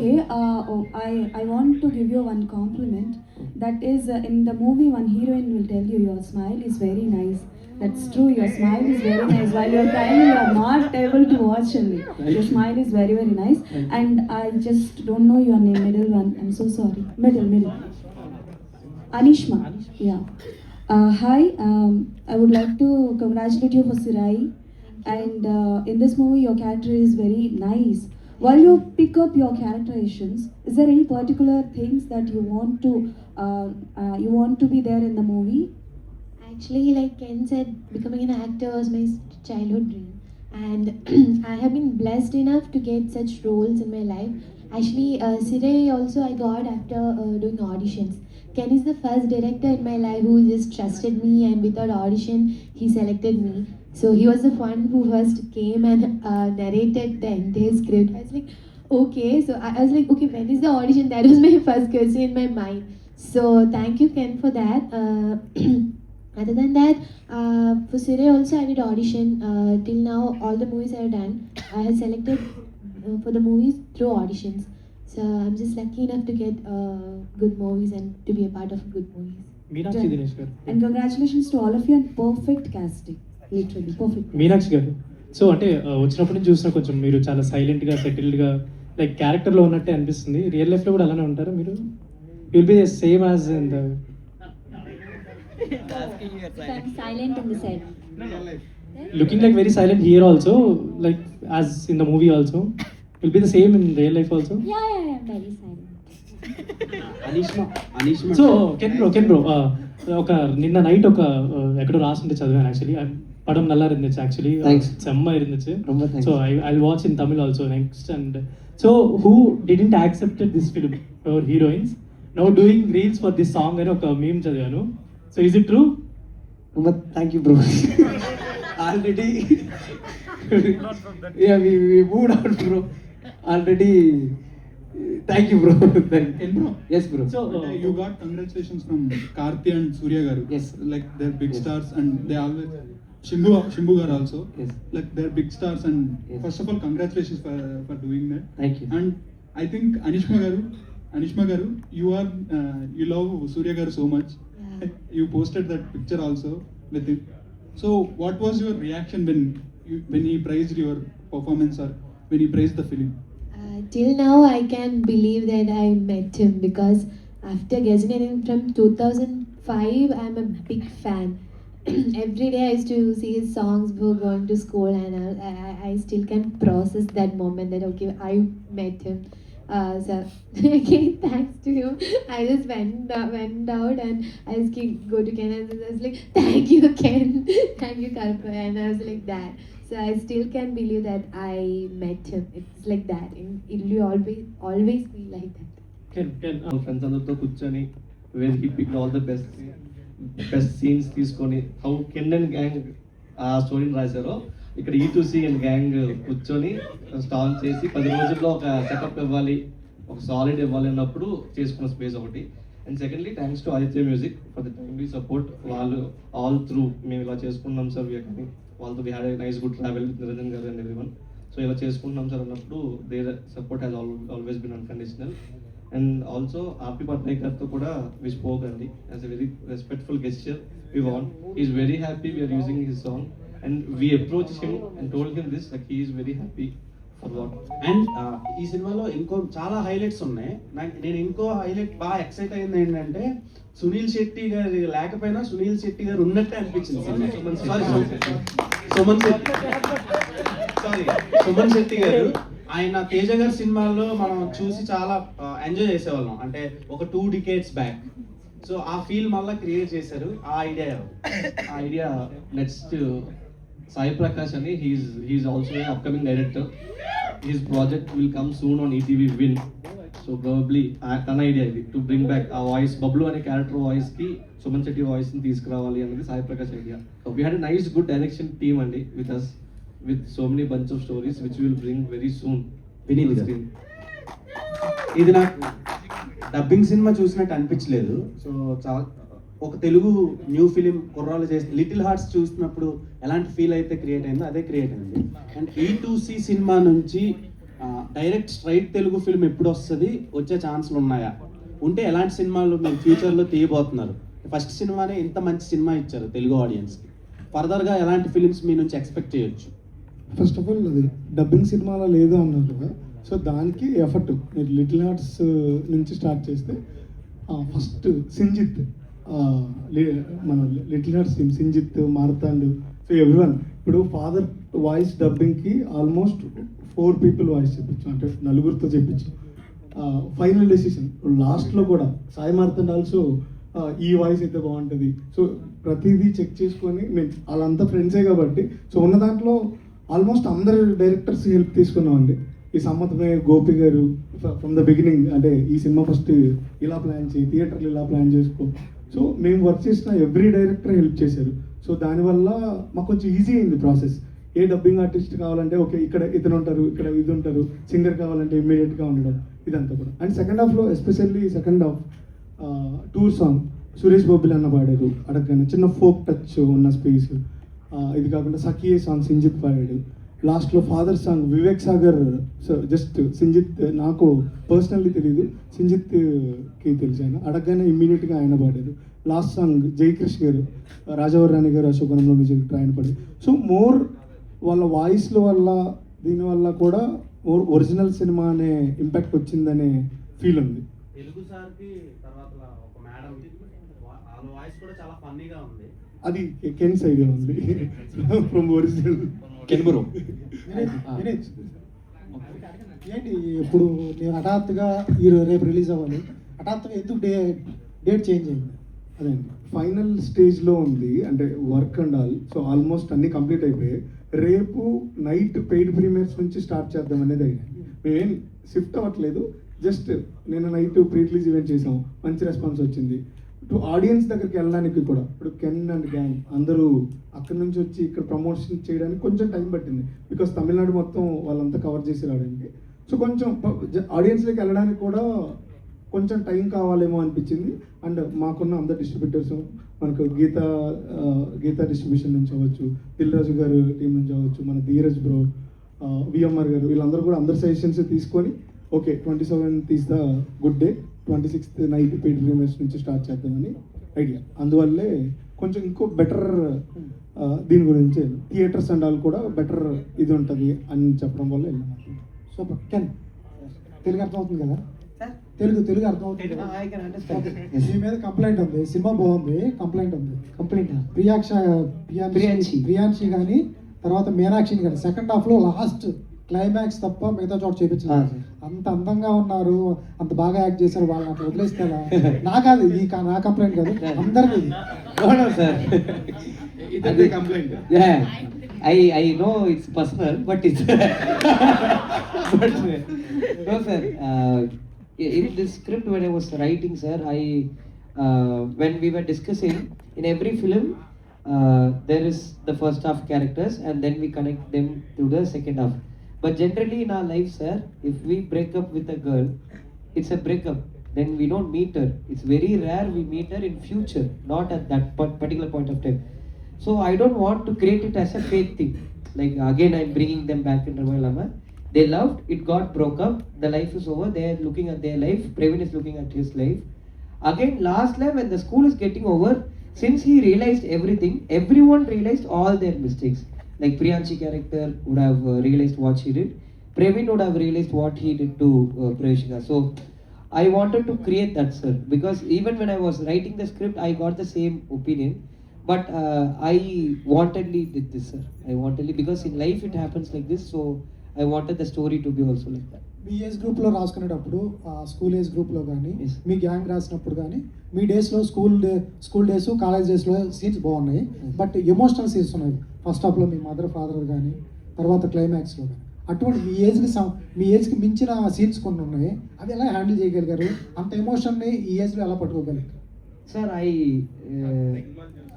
okay. I want to give you one compliment. That is, in the movie, one heroine will tell you your smile is very nice. That's true. Your smile is very nice. While you're crying, you are not able to watch only. Your smile is very very nice. And I just don't know your name, middle one. I'm so sorry. Middle. Anishma. Yeah. Hi. I would like to congratulate you for Sirai. And in this movie, your character is very nice. While you pick up your characterizations, is there any particular things that you want to be there in the movie? Actually, like Ken said, becoming an actor was my childhood dream, and I have been blessed enough to get such roles in my life. Actually, Siray also I got after doing auditions. Ken is the first director in my life who just trusted me, and without audition, he selected me. So he was the one who first came and narrated the entire script. I was like, okay. So I was like, okay, when is the audition? That was my first question in my mind. So thank you, Ken, for that. Other than that, for Sire also I did audition. Till now, all the movies I have done, I have selected for the movies through auditions. So I'm just lucky enough to get good movies and to be a part of good movies. Meenakshi Dinesh గారు. And congratulations to all of you and perfect casting. Literally, perfect. Meenakshi గారు, so అంటే వచ్చినప్పటి నుంచి చూసిన కొంచెం మీరు చాలా సైలెంట్గా సెటిల్డ్గా లైక్ క్యారెక్టర్లో ఉన్నట్టే అనిపిస్తుంది. రియల్ లైఫ్లో కూడా అలానే ఉంటారా మీరు? Will be same as in the I'm silent in the set. looking like very silent here also, like as in the movie also. Will be the same in real life also. Yeah, I'm very silent. Anishma. So can bro ఒక నిన్న night ఒక ఎక్కడో రాసింటే చదివాను actually. పడం నల్లా இருந்துச்சு actually. Thanks. செம்ம இருந்துச்சு. ரொம்ப thanks. So I watch in Tamil also next. And so who didn't accepted this film our heroines now doing reels for this song అని ఒక మీమ్ చదివాను. So is it true? Thank you, bro. Already. Yeah, we moved out, bro. Already. Thank you, bro. And bro, Yes, bro. So you got congratulations from Karthi and Surya garu. Yes. Like they're big stars and they always Shimbu garu also. Yes. Like they're big stars and Yes. first of all congratulations for doing that. Thank you. And I think Anishma garu, you love Surya garu so much. Yeah. You posted that picture also with him. So what was your reaction when he praised your performance or when he praised the film? Till now, I can't believe that I met him because after getting him from 2005, I'm a big fan. Every day I used to see his songs before going to school, and I still can't process that moment that okay, I met him. So again, thanks to him, I just went out and I just go to Ken and I was like, thank you, Ken, thank you, Karpa, and I was like that. So I still can't believe that I met him. It's like that. It will always be like that. Ken friends అందరితో కూర్చొని where he pick all the best scenes తీసుకొని how Ken and gang ఆ స్టోరీని రాశారో ఇక్కడ E2C and gang కూర్చొని stall చేసి 10 రోజుల్లో ఒక సెటప్ ఇవ్వాలి, ఒక సాలిడ్ ఇవ్వాలి అన్నప్పుడు చేసుకున్న స్పేస్ ఒకటి. And secondly thanks to Aditya music for the timely support. వాళ్ళు ఆల్ త్రూ మేము ఇలా చేసుకున్నాం సార్ కానీ వాళ్ళతో we had a nice good travel with Niranjan garu and everyone. So ఇలా చేసుకుంటున్నాం సార్ అన్నప్పుడు their support has always been unconditional. And also RP Patnaik గారితో కూడా వి స్పోక్ అండి as a very respectful gesture. We want is very happy we are using his song and we approach him and told him this like he is very happy for what. And ఈ సినిమాలో ఇంకో చాలా highlights ఉన్నాయి. నేను ఇంకో highlight బాగా excite అయింది ఏంటంటే సునీల్ శెట్టి గారు లేకపోయినా సునీల్ శెట్టి గారు ఉన్నట్టే అనిపించింది సుమన్ శెట్టి గారు. ఆయన తేజ గారి సినిమాల్లో మనం చూసి చాలా ఎంజాయ్ చేసేవాళ్ళం, అంటే ఒక 2 decades బ్యాక్. సో ఆ ఫీల్ మళ్ళీ క్రియేట్ చేశారు. ఆ ఐడియా నెక్స్ట్ సాయి ప్రకాష్ అని he's also upcoming director. His project will come soon on ETV Win. So probably తన ఐడియా ఇది టు బ్రింగ్ బ్యాక్ ఆ వాయిస్ బబ్లు అనే క్యారెక్టర్ వాయిస్ కి సుమన్ శెట్టి వాయిస్ ని తీసుకురావాలి అనేది Sai Prakash idea. We had nice good direction team అండి with us with so many bunch of stories which we will bring very soon. Vineeth garu, ఇది నాకు డబ్బింగ్ సినిమా చూసినట్టు అనిపించలేదు. సో చాలా ఒక తెలుగు న్యూ ఫిలిం కుర్రాలు చేసి లిటిల్ హార్ట్స్ చూసినప్పుడు ఎలాంటి ఫీల్ అయితే క్రియేట్ అయిందో అదే క్రియేట్ అయింది. అండ్ E2C సినిమా నుంచి డైరెక్ట్ స్ట్రైట్ తెలుగు ఫిల్మ్ ఎప్పుడు వస్తుంది, వచ్చే ఛాన్స్లు ఉన్నాయా, ఉంటే ఎలాంటి సినిమాలు మీరు ఫ్యూచర్లో తీయబోతున్నారు? ఫస్ట్ సినిమానే ఇంత మంచి సినిమా ఇచ్చారు తెలుగు ఆడియన్స్కి, ఫర్దర్గా ఎలాంటి ఫిల్మ్స్ మీ నుంచి ఎక్స్పెక్ట్ చేయొచ్చు? ఫస్ట్ ఆఫ్ ఆల్ అది డబ్బింగ్ సినిమాలో లేదు అన్నారు కదా, సో దానికి ఎఫర్ట్ మీరు లిటిల్ హార్ట్స్ నుంచి స్టార్ట్ చేస్తే ఫస్ట్ సింజిత్, మన little hearts team Sinjith, Marthand, so everyone. ఇప్పుడు ఫాదర్ వాయిస్ డబ్బింగ్కి ఆల్మోస్ట్ 4 people వాయిస్ చెప్పించు, అంటే 4 చెప్పించు. ఫైనల్ డెసిషన్ లాస్ట్లో కూడా సాయి మార్తాండ్ ఆల్సో ఈ వాయిస్ అయితే బాగుంటుంది. సో ప్రతిదీ చెక్ చేసుకొని మేము వాళ్ళంతా ఫ్రెండ్సే కాబట్టి, సో ఉన్న దాంట్లో ఆల్మోస్ట్ అందరు డైరెక్టర్స్ హెల్ప్ తీసుకున్నామండి. ఈ సమ్మతమే గోపి గారు ఫ్రమ్ ద బిగినింగ్, అంటే ఈ సినిమా ఫస్ట్ ఇలా ప్లాన్ చేయి, థియేటర్లు ఇలా ప్లాన్ చేసుకో. సో మేము వర్క్ చేసిన ఎవ్రీ డైరెక్టర్ హెల్ప్ చేశారు. సో దానివల్ల మాకు కొంచెం ఈజీ అయింది ప్రాసెస్. ఏ డబ్బింగ్ ఆర్టిస్ట్ కావాలంటే ఓకే ఇక్కడ ఇతను ఉంటారు, ఇక్కడ ఇది ఉంటారు, సింగర్ కావాలంటే ఇమ్మీడియట్గా ఉండడం, ఇదంతా కూడా. అండ్ సెకండ్ హాఫ్లో especially second half tour song Suresh Bobbili అన్న పాడారు, అడగగానే చిన్న ఫోక్ టచ్ ఉన్న స్పేస్. ఇది కాకుండా సఖియే సాంగ్ సింజిత్ పాడాడు. లాస్ట్లో father song Vivek Sagar, so just Sinjith నాకు పర్సనల్లీ తెలియదు, సింజిత్కి తెలుసు, ఆయన అడగగానే ఇమ్మీడియట్గా ఆయన పాడారు. లాస్ట్ సాంగ్ జయకృష్ణ గారు, రాజవర్రాణి గారు అశోకనంలో మ్యూజిక్ ఆయన పాడారు. సో మోర్ వాళ్ళ వాయిస్ల వల్ల దీనివల్ల కూడా మోర్ ఒరిజినల్ సినిమా అనే ఇంపాక్ట్ వచ్చిందనే ఫీల్ ఉంది. తెలుగు సార్కి తర్వాత ఒక మేడం, వాళ్ళ వాయిస్ కూడా చాలా ఫన్నీగా ఉంది. అది కెన్స్ ఐడియా ఉంది ఫ్రమ్ ఒరిజినల్ కెన్ బ్రో. ఏంటి ఇప్పుడు నేను హఠాత్తుగా రేపు రిలీజ్ అవ్వాలి, హఠాత్తుగా ఎందుకు డేట్ చేంజ్ అయింది? అదండి ఫైనల్ స్టేజ్లో ఉంది, అంటే work and all. So almost అన్నీ కంప్లీట్ అయిపోయాయి. రేపు నైట్ పెయిడ్ ప్రీమియర్స్ నుంచి స్టార్ట్ చేద్దాం అనేది ఐడియా. మేమేం షిఫ్ట్ అవ్వట్లేదు, జస్ట్ నేను నైట్ ప్రీ రిలీజ్ ఈవెంట్ చేసాం, మంచి రెస్పాన్స్ వచ్చింది. టు ఆడియన్స్ దగ్గరికి వెళ్ళడానికి కూడా ఇప్పుడు కెన్ అండ్ గ్యాంగ్ అందరూ అక్కడి నుంచి వచ్చి ఇక్కడ ప్రమోషన్ చేయడానికి కొంచెం టైం పట్టింది, బికాస్ తమిళనాడు మొత్తం వాళ్ళంతా కవర్ చేసి రావడానికి. సో కొంచెం ఆడియన్స్లోకి వెళ్ళడానికి కూడా కొంచెం టైం కావాలేమో అనిపించింది. అండ్ మాకున్న అందరు డిస్ట్రిబ్యూటర్స్, మనకు గీతా డిస్ట్రిబ్యూషన్ నుంచి అవ్వచ్చు, దిల్ రాజు గారు టీం నుంచి అవ్వచ్చు, మన ధీరజ్ బ్రో, విఎంఆర్ గారు, వీళ్ళందరూ కూడా అందరు సజెషన్స్ తీసుకొని okay 27th is the good day, 26th night paid premieres నుంచి స్టార్ట్ చేద్దామని ఐడియా. అందువల్లే కొంచెం ఇంకో బెటర్ దీని గురించి థియేటర్స్ అండ్ ఆల్ కూడా బెటర్ ఇది ఉంటుంది అని చెప్పడం వల్ల వెళ్ళాము. సూపర్. కెన్ తెలుగు అర్థమవుతుంది కదా? తెలుగు అర్థమవుతుంది కదా? మీ మీద కంప్లైంట్ ఉంది, సినిమా బాగుంది, కంప్లైంట్ ఉంది. ప్రియాంశి కానీ తర్వాత మీనాక్షిని కానీ సెకండ్ హాఫ్లో లాస్ట్ క్లైమాక్స్ తప్ప మిగతా చోట చేపించారు. అంత అందంగా ఉన్నారు, అంత బాగా యాక్ట్ చేశారు, వాళ్ళని అట్లా వదిలేస్తారా? నా కాదు, నా కంప్లైంట్ కాదు, అందరికీ. Complaint. I know it's personal, but it's but no sir. In this script when I was writing, sir, when we were discussing, in every film there is the first half characters and then we connect them to the second half. But generally in our life, sir, if we break up with a girl, it's a breakup. Then we don't meet her. It's very rare we meet her in future, not at that particular point of time. So I don't want to create it as a fake thing. Like again, I'm bringing them back in Ramayalama. They loved, it got broke up, the life is over, they're looking at their life, Praveen is looking at his life. Again, last life when the school is getting over, since he realized everything, everyone realized all their mistakes. Like Priyanshi character would have realized what she did, Praveen would have realized what he did to Pravishika. So I wanted to create that, sir, because even when I was writing the script, I got the same opinion. But I wantedly did this, sir. I wantedly, because in life it happens like this, so I wanted the story to be also like that. Me age గ్రూప్లో రాసుకునేటప్పుడు school age గ్రూప్లో కానీ Yes. మీ gang రాసినప్పుడు కానీ మీ డేస్లో school days college డేస్లో scenes బాగున్నాయి, but emotional scenes ఉన్నాయి. First హాఫ్లో మీ మదర్ ఫాదర్ కానీ, తర్వాత క్లైమాక్స్లో కానీ, అటువంటి మీ ఏజ్కి మించిన సీన్స్ కొన్ని ఉన్నాయి. అవి ఎలా హ్యాండిల్ చేయగలిగారు? అంత ఎమోషన్ని ఈ ఏజ్లో ఎలా పట్టుకోగలిగారు? Sir,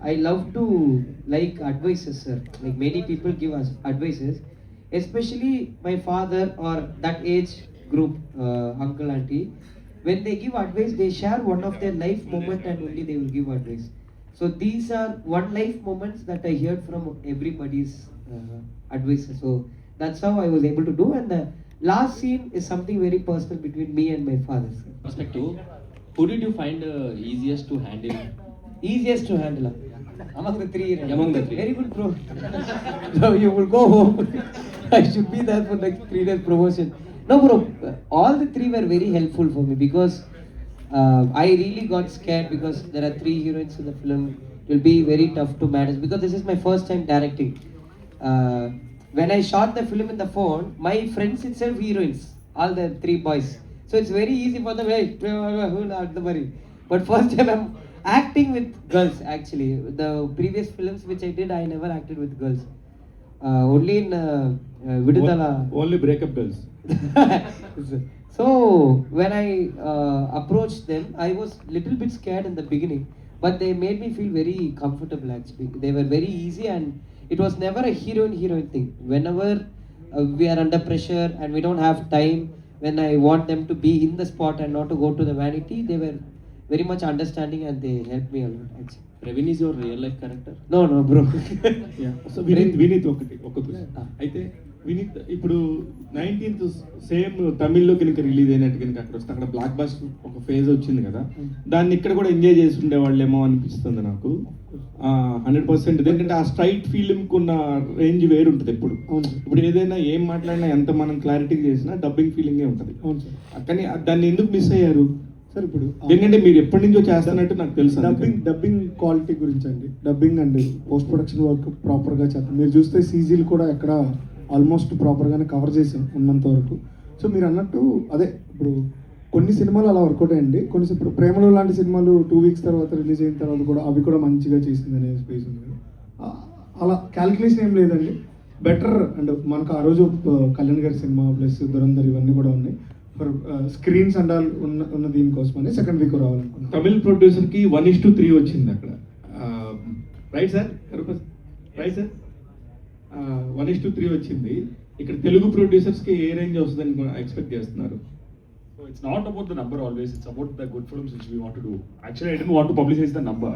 I love to like advices, sir. Like many people give us advices, especially my father or that age group, uncle, auntie. When they give advice, they share one of their life moment and only they will give advice. So these are one life moments that I heard from everybody's advices. So that's how I was able to do. And last scene is something very personal between me and my father, sir. Perspective, who did you find easiest to handle? Easiest to handle among the three, right? Among the three. Very good, bro. So you will go home. I should be there for like 3 days promotion. No, bro, all the three were very helpful for me because I really got scared because there are 3 heroines in the film. It will be very tough to manage because this is my first time directing. When I shot the film in the phone, my friends itself heroines, all the 3 boys. So it's very easy for them. Hey, but first time I'm acting with girls. Actually, the previous films which I did, I never acted with girls. Only in Vidutala. Only breakup girls. So when I approached them, I was little bit scared in the beginning, but they made me feel very comfortable. Actually, they were very easy, and it was never a heroine thing. Whenever we are under pressure and we don't have time, when I want them to be in the spot and not to go to the vanity, they were very much understanding and they helped me a lot. Actually, Praveen is your real life character? no, bro. So Vineeth ఒక అయితే వినీత్ ఇప్పుడు 19th same తమిళ్లో కనుక release అయినట్టు కనుక అక్కడ వస్తే అక్కడ బ్లాక్ బస్టర్ ఒక ఫేజ్ వచ్చింది కదా, దాన్ని ఇక్కడ కూడా ఎంజాయ్ చేసి ఉండేవాళ్ళేమో అనిపిస్తుంది నాకు 100%. ఎందుకంటే ఆ స్ట్రైట్ ఫిలింకి ఉన్న రేంజ్ వేరు ఉంటుంది ఎప్పుడు. ఇప్పుడు ఏదైనా ఏం మాట్లాడినా ఎంత మనం క్లారిటీ చేసినా డబ్బింగ్ ఫీలింగే ఉంటుంది. కానీ దాన్ని ఎందుకు మిస్ అయ్యారు సార్? ఇప్పుడు ఎందుకంటే మీరు ఎప్పటి నుంచో చేస్తున్నట్టు నాకు తెలుసు. డబ్బింగ్ క్వాలిటీ గురించి అండి. Dubbing and post production work ప్రాపర్గా చేస్తాం. మీరు చూస్తే సీజీలు కూడా ఎక్కడ ఆల్మోస్ట్ ప్రాపర్గానే కవర్ చేసాం ఉన్నంత వరకు. సో మీరు అన్నట్టు అదే ఇప్పుడు కొన్ని సినిమాలు అలా వర్కౌట్ అయ్యండి, కొన్ని ఇప్పుడు ప్రేమలో లాంటి సినిమాలు 2 weeks తర్వాత రిలీజ్ అయిన తర్వాత కూడా అవి కూడా మంచిగా చేసింది అనే స్పేస్ ఉంది. అలా క్యాలిక్యులేషన్ ఏం లేదండి. బెటర్ అండ్ మనకు ఆ రోజు కళ్యాణ్ గారి సినిమా ప్లస్ దురంధర్ ఇవన్నీ కూడా ఉన్నాయి. ఫర్ స్క్రీన్స్ అండ్ ఆల్ ఉన్న దీనికోసమని సెకండ్ వీక్ రావాలనుకున్నాను. తమిళ్ ప్రొడ్యూసర్కి 1:3 వచ్చింది అక్కడ, రైట్ సార్? రైట్ సార్, 1:3 వచ్చింది. ఇక్కడ తెలుగు ప్రొడ్యూసర్స్కి ఏ రేంజ్ వస్తుందని ఎక్స్పెక్ట్ చేస్తున్నారు? So it's not about the number always, it's about the good films which we want to do. Actually, I didn't want to publicize the number,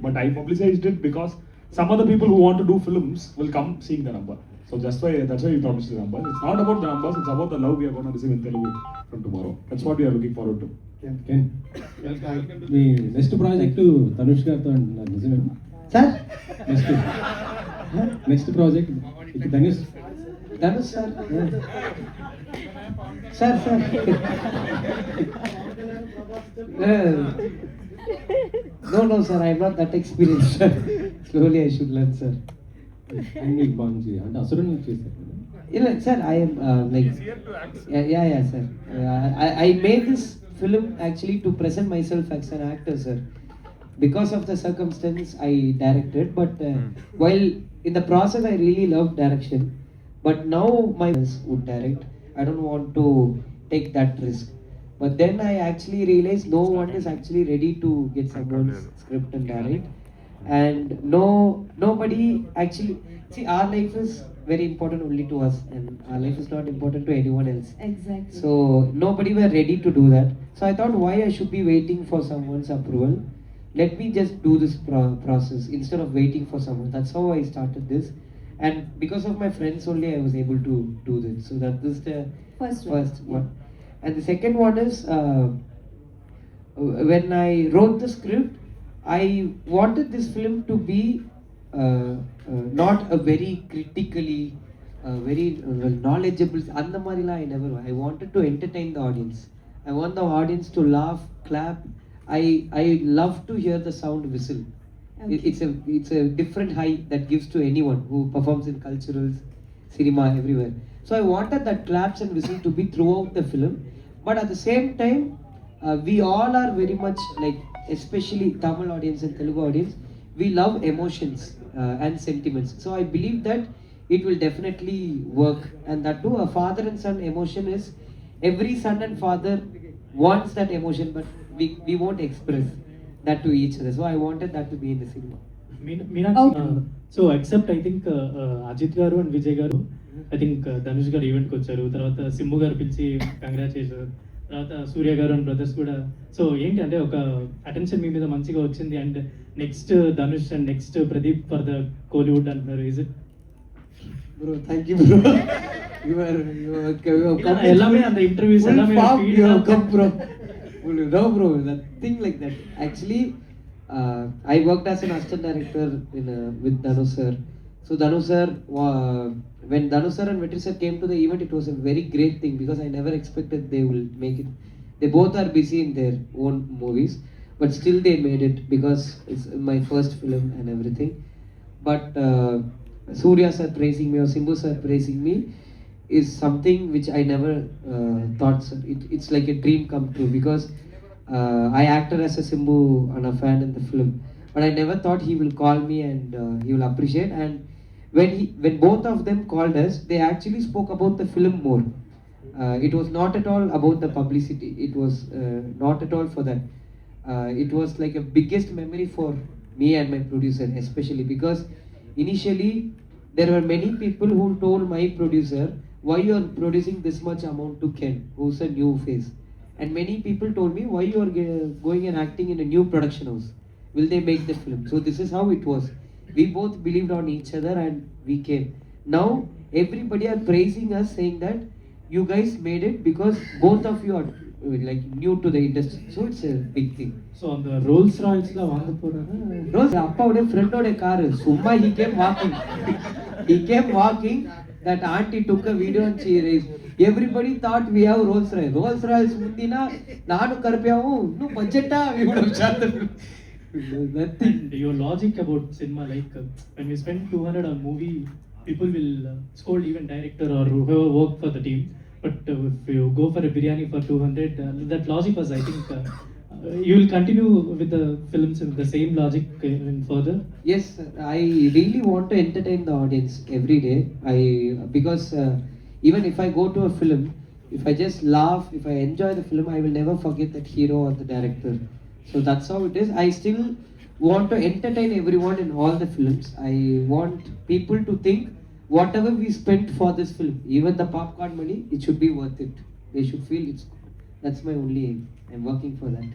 but I publicized it because some other people who want to do films will come seeing the number. So that's why we published the number. It's not about the numbers, it's about the love we are going to receive in Telugu from tomorrow. That's what we are looking forward to. Me next project Dhanush గారితో అంటున్నారు, నిజమే sir? Next project Dhanush sir. Sir no sir, I am not that experienced, sir. Slowly I should learn, sir. మీకు బాగుంది అంటే అసురుని చేశారు. Sir, I am like yeah sir. I made this film actually to present myself as an actor, sir. Because of the circumstance I directed, but while in the process I really love direction, but now my friends would direct. I don't want to take that risk. But then I actually realized no one is actually ready to get someone's script and direct. And nobody actually, see, our life is very important only to us, and our life is not important to anyone else. Exactly. So nobody were ready to do that. So I thought, why I should be waiting for someone's approval? Let me just do this process instead of waiting for someone. That's how I started this. And because of my friends only, I was able to do this. So that is the first one. And the second one is, when I wrote the script, I wanted this film to be not a very critically, very knowledgeable. I never. I wanted to entertain the audience. I want the audience to laugh, clap. I love to hear the sound whistle. Okay. It's a different high that gives to anyone who performs in culturals, cinema, everywhere. So I wanted that claps and whistle to be throughout the film, but at the same time, we all are very much like, especially Tamil audience and Telugu audience, we love emotions and sentiments. So I believe that it will definitely work, and that too, a father and son emotion is, every son and father wants that emotion, but we won't express that to each other. So I wanted that to be in the cinema. So except I think Ajith garu and Vijay గారు I think Dhanush గారు ఈవెంట్కి వచ్చారు, తర్వాత సింబు గారు పిలిచి congrats చేశారు, తర్వాత సూర్య గారు అండ్ బ్రదర్స్ కూడా. సో ఏంటి అంటే ఒక అటెన్షన్ మీ మీద మంచిగా వచ్చింది, and next Dhanush and next Pradeep for the Kollywood అంటున్నారు. Is it? Bro, thank you, bro. எல்லாமே அந்த இன்டர்வியூஸ் எல்லாமே bro. No, bro, nothing like that. Actually, I worked as an assistant director with Dhanu sir. So Dhanu sir, when Dhanu sir and Vetri sir came to the event, it was a very great thing because I never expected they will make it. They both are busy in their own movies, but still they made it because it's my first film and everything. But Surya sir praising me or Simbu sir praising me is something which I never thought. Sir. It's like a dream come true because I acted as a Simbu and a fan in the film, but I never thought he will call me and he will appreciate. And when both of them called us, they actually spoke about the film more. It was not at all about the publicity. It was not at all for that. It was like a biggest memory for me and my producer, especially because initially there were many people who told my producer, why you are producing this much amount to Ken, who's a new face. And many people told me, why you are going and acting in a new production house? Will they make the film? So this is how it was. We both believed on each other and we came. Now everybody are praising us, saying that you guys made it because both of you are like new to the industry. So it's a big thing. So அந்த Rolle's ராய்ஸ்லாம் வாங்க போறாங்க. Rose, அப்பாவுடைய ஃப்ரெண்டோட car சும்மா he came walking. He came walking. That auntie took a video and she raised. Everybody thought we have Rolls Royce. Rolls Royce முந்தினா நானும் கருப்பியாவும் இன்னும் பட்ஜெட்டா we would have shot the film. Nothing. Your logic about cinema, like when we spend 200 on movie, people will scold even director or whoever work for the team. But if you go for a biryani for 200, that logic was, I think, you will continue with the films with the same logic even further. Yes, sir. I really want to entertain the audience every day. Because even if I go to a film, if I just laugh, if I enjoy the film, I will never forget that hero or the director. So that's how it is. I still want to entertain everyone in all the films. I want people to think whatever we spent for this film, even the popcorn money, it should be worth it. They should feel it's. That's my only aim. I'm working for that.